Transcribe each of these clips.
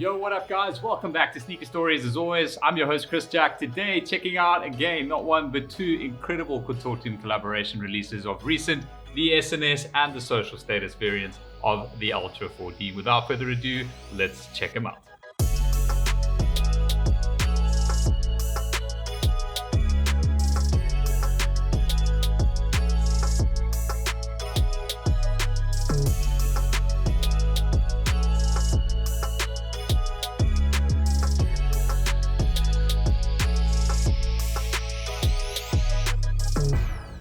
Yo, what up guys? Welcome back to Sneaker Stories. As always, I'm your host Chris Jack. Today, checking out again, not one but two incredible consortium collaboration releases of recent, the SNS and the social status variants of the Ultra 4D. Without further ado, let's check them out.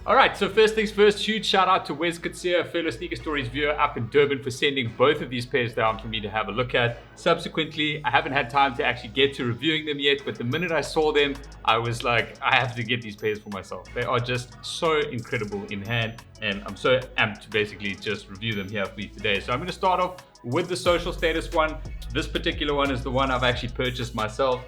Alright, so first things first, huge shout out to Wes Kutsia, fellow Sneaker Stories viewer up in Durban, for sending both of these pairs down for me to have a look at. Subsequently, I haven't had time to actually get to reviewing them yet, but the minute I saw them, I was like, I have to get these pairs for myself. They are just so incredible in hand, and I'm so amped to basically just review them here for you today. So I'm going to start off with the social status one. This particular one is the one I've actually purchased myself,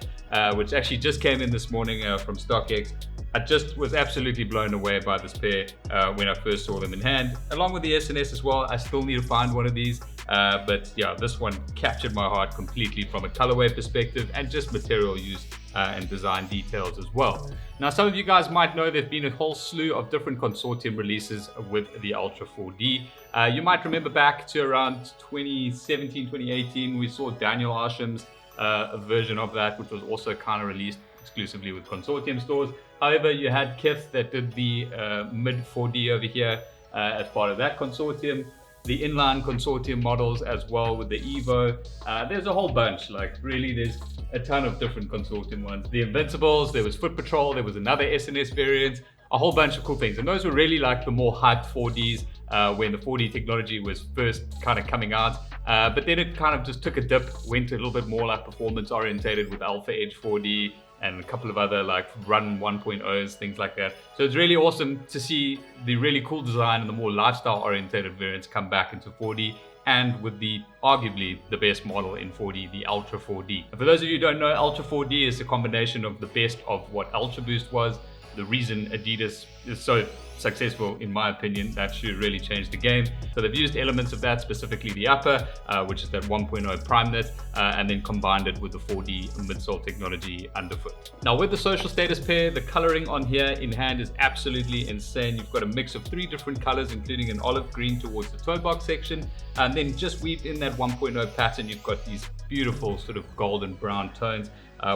which actually just came in this morning from StockX. I just was absolutely blown away by this pair when I first saw them in hand, along with the SNS as well. I still need to find one of these, but yeah, this one captured my heart completely from a colorway perspective and just material use and design details as well. Now, some of you guys might know there've been a whole slew of different consortium releases with the Ultra 4D. You might remember back to around 2017, 2018, we saw Daniel Arsham's a version of that, which was also kind of released exclusively with consortium stores. However, you had Kith that did the mid 4D over here as part of that consortium. The inline consortium models as well with the Evo. There's a whole bunch, like really there's a ton of different consortium ones. The Invincibles, there was Foot Patrol, there was another SNS variant, a whole bunch of cool things. And those were really like the more hyped 4Ds when the 4D technology was first kind of coming out. But then it kind of just took a dip, went a little bit more like performance orientated with Alpha Edge 4D and a couple of other like Run 1.0s, things like that. So it's really awesome to see the really cool design and the more lifestyle orientated variants come back into 4D, and with the arguably the best model in 4D, the Ultra 4D. And for those of you who don't know, Ultra 4D is a combination of the best of what Ultra Boost was. The reason Adidas is so successful, in my opinion, that shoe really changed the game. So they've used elements of that, specifically the upper, which is that 1.0 prime knit, and then combined it with the 4D midsole technology underfoot. Now with the social status pair, the coloring on here in hand is absolutely insane. You've got a mix of 3 different colors, including an olive green towards the toe box section, and then just weaved in that 1.0 pattern, you've got these beautiful sort of golden brown tones,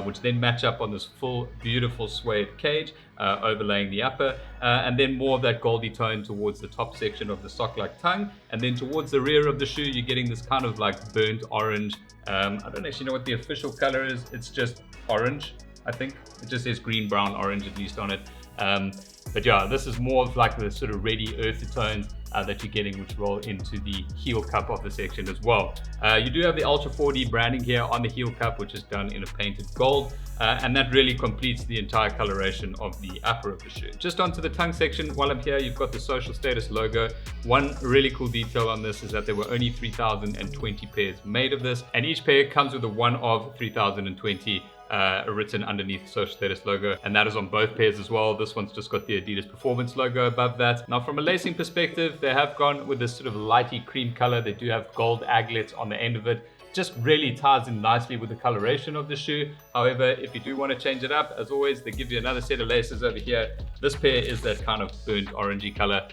which then match up on this full beautiful suede cage, overlaying the upper, and then more of that goldy tone towards the top section of the sock-like tongue, and then towards the rear of the shoe you're getting this kind of like burnt orange. I don't actually know what the official color is, it's just orange, I think. It just says green, brown, orange at least on it. But yeah, this is more of like the sort of ready earthy tones that you're getting, which roll into the heel cup of the section as well. You do have the Ultra 4D branding here on the heel cup, which is done in a painted gold, and that really completes the entire coloration of the upper of the shoe. Just onto the tongue section, while I'm here, you've got the social status logo. One really cool detail on this is that there were only 3,020 pairs made of this, and each pair comes with a one of 3,020 written underneath the social status logo, and that is on both pairs as well. This one's just got the Adidas Performance logo above that. Now from a lacing perspective, they have gone with this sort of lighty cream color. They do have gold aglets on the end of it. Just really ties in nicely with the coloration of the shoe. However, if you do want to change it up, as always, they give you another set of laces over here. This pair is that kind of burnt orangey color,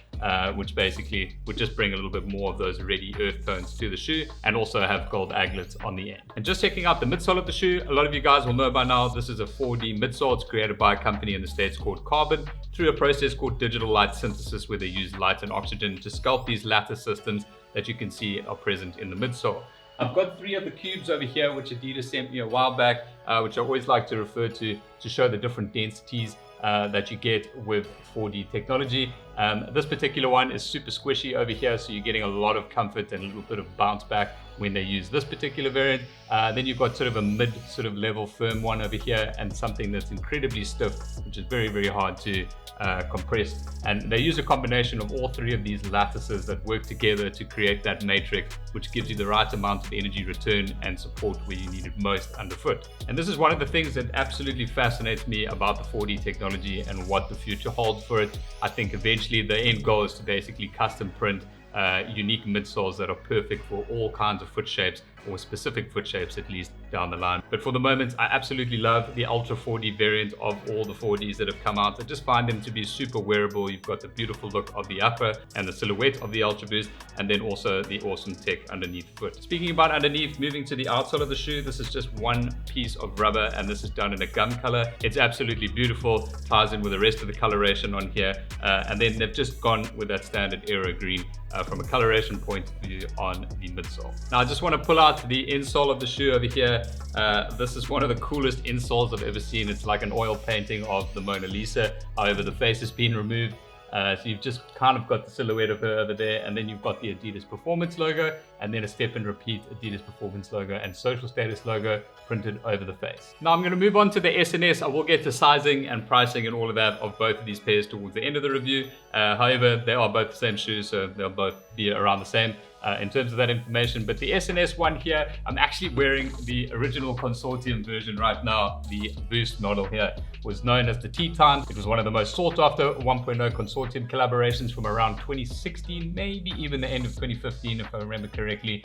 which basically would just bring a little bit more of those ready earth tones to the shoe, and also have gold aglets on the end. And just checking out the midsole of the shoe, a lot of you guys will know by now, this is a 4D midsole. It's created by a company in the States called Carbon through a process called digital light synthesis, where they use light and oxygen to sculpt these lattice systems that you can see are present in the midsole. I've got 3 of the cubes over here, which Adidas sent me a while back, which I always like to refer to show the different densities that you get with 4D technology. This particular one is super squishy over here, so you're getting a lot of comfort and a little bit of bounce back when they use this particular variant. Then you've got sort of a mid sort of level firm one over here, and something that's incredibly stiff, which is very, very hard to compress. And they use a combination of all 3 of these lattices that work together to create that matrix, which gives you the right amount of energy return and support where you need it most underfoot. And this is one of the things that absolutely fascinates me about the 4D technology and what the future holds for it. I think eventually the end goal is to basically custom print unique midsoles that are perfect for all kinds of foot shapes, or specific foot shapes at least, down the line. But for the moment, I absolutely love the Ultra 4D variant of all the 4Ds that have come out. I just find them to be super wearable. You've got the beautiful look of the upper and the silhouette of the Ultra Boost, and then also the awesome tech underneath foot. Speaking about underneath, moving to the outsole of the shoe, this is just one piece of rubber, and this is done in a gum color. It's absolutely beautiful, ties in with the rest of the coloration on here, and then they've just gone with that standard aero green from a coloration point of view on the midsole. Now I just want to pull out the insole of the shoe over here. This is one of the coolest insoles I've ever seen. It's like an oil painting of the Mona Lisa. However, the face has been removed. So you've just kind of got the silhouette of her over there, and then you've got the Adidas Performance logo, and then a step and repeat Adidas Performance logo and social status logo printed over the face. Now I'm going to move on to the SNS. I will get to sizing and pricing and all of that of both of these pairs towards the end of the review. However, they are both the same shoes, so they'll both be around the same in terms of that information. But the SNS one here, I'm actually wearing the original consortium version right now. The Boost model here was known as the Tea Time. It was one of the most sought after 1.0 consortium collaborations from around 2016, maybe even the end of 2015, if I remember correctly,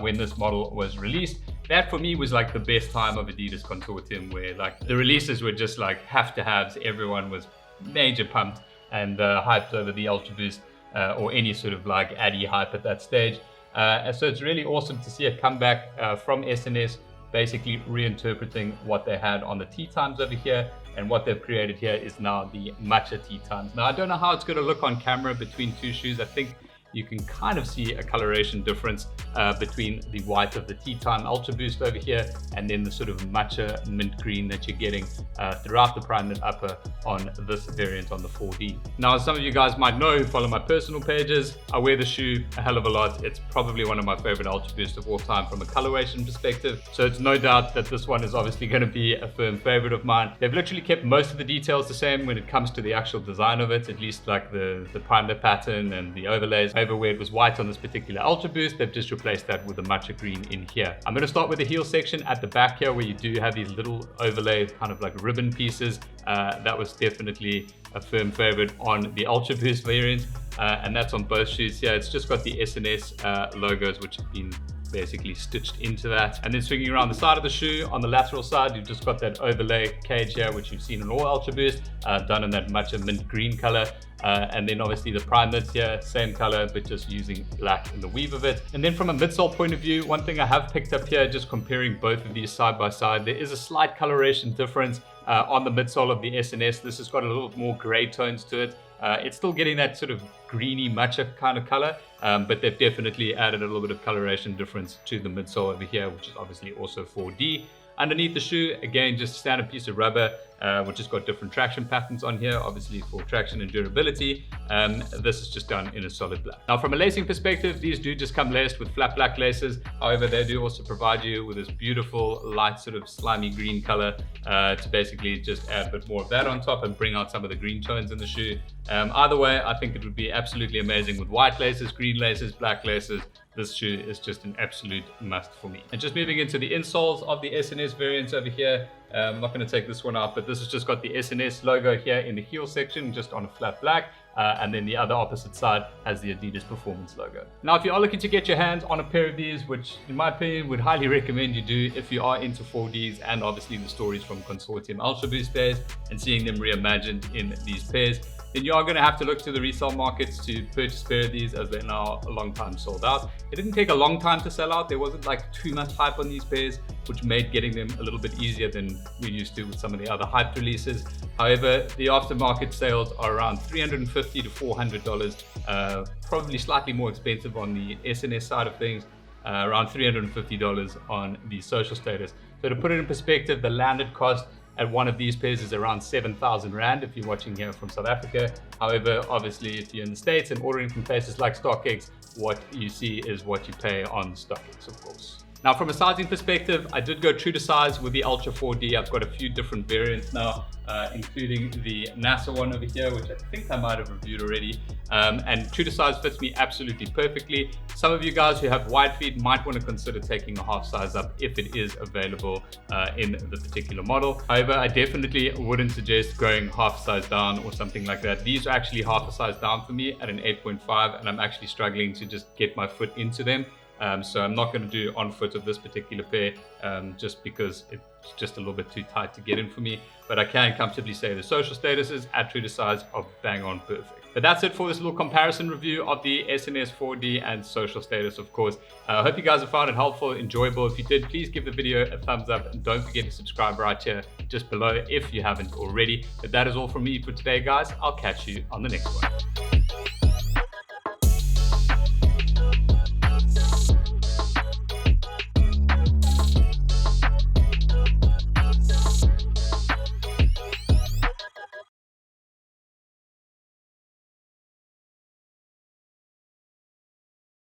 when this model was released. That for me was like the best time of Adidas consortium, where like the releases were just like have to haves. Everyone was major pumped and hyped over the Ultra Boost or any sort of like Adi hype at that stage. So it's really awesome to see a comeback from SNS, basically reinterpreting what they had on the Tea Times over here, and what they've created here is now the Matcha Tea Times. Now I don't know how it's going to look on camera between two shoes. I think you can kind of see a coloration difference between the white of the Tea Time Ultra Boost over here and then the sort of matcha mint green that you're getting throughout the prime and upper on this variant on the 4D. Now, as some of you guys might know who follow my personal pages, I wear the shoe a hell of a lot. It's probably one of my favorite Ultra Boosts of all time from a coloration perspective. So it's no doubt that this one is obviously going to be a firm favorite of mine. They've literally kept most of the details the same when it comes to the actual design of it, at least like the primer pattern and the overlays. However, where it was white on this particular Ultra Boost, they've just replaced that with the matcha green in here. I'm going to start with the heel section at the back here, where you do have these little overlay kind of like ribbon pieces. That was definitely a firm favorite on the Ultra Boost variant, and that's on both shoes here. It's just got the SNS logos, which have been basically stitched into that. And then swinging around the side of the shoe, on the lateral side, you've just got that overlay cage here, which you've seen in all Ultra Boost, done in that matcha mint green color. And then obviously the prime mids here, same color, but just using black in the weave of it. And then from a midsole point of view, one thing I have picked up here, just comparing both of these side by side, there is a slight coloration difference on the midsole of the SNS. This has got a little more gray tones to it. It's still getting that sort of greeny matcha kind of color, but they've definitely added a little bit of coloration difference to the midsole over here, which is obviously also 4D. Underneath the shoe, again, just a standard piece of rubber, which has got different traction patterns on here, obviously for traction and durability. This is just done in a solid black. Now, from a lacing perspective, these do just come laced with flat black laces. However, they do also provide you with this beautiful light sort of slimy green color to basically just add a bit more of that on top and bring out some of the green tones in the shoe. Either way, I think it would be absolutely amazing with white laces, green laces, black laces. This shoe is just an absolute must for me. And just moving into the insoles of the SNS variants over here, I'm not going to take this one out, but this has just got the SNS logo here in the heel section, just on a flat black. And then the other opposite side has the Adidas Performance logo. Now, if you are looking to get your hands on a pair of these, which in my opinion would highly recommend you do if you are into 4Ds and obviously the stories from Consortium Ultra Boost pairs and seeing them reimagined in these pairs, then you are going to have to look to the resale markets to purchase a pair of these, as they're now a long time sold out. It didn't take a long time to sell out. There wasn't like too much hype on these pairs, which made getting them a little bit easier than we used to with some of the other hyped releases. However, the aftermarket sales are around $350 to $400, probably slightly more expensive on the SNS side of things, around $350 on the social status. So to put it in perspective, the landed cost at one of these pairs is around 7,000 Rand if you're watching here from South Africa. However, obviously, if you're in the States and ordering from places like StockX, what you see is what you pay on StockX, of course. Now, from a sizing perspective, I did go true to size with the Ultra 4D. I've got a few different variants now, including the NASA one over here, which I think I might have reviewed already. And true to size fits me absolutely perfectly. Some of you guys who have wide feet might want to consider taking a half size up if it is available in the particular model. However, I definitely wouldn't suggest going half size down or something like that. These are actually half a size down for me at an 8.5, and I'm actually struggling to just get my foot into them. So I'm not going to do on foot of this particular pair just because it's just a little bit too tight to get in for me. But I can comfortably say the social statuses at true to size are bang on perfect. But that's it for this little comparison review of the SNS 4D and social status, of course. I hope you guys have found it helpful, enjoyable. If you did, please give the video a thumbs up and don't forget to subscribe right here just below if you haven't already. But that is all from me for today, guys. I'll catch you on the next one.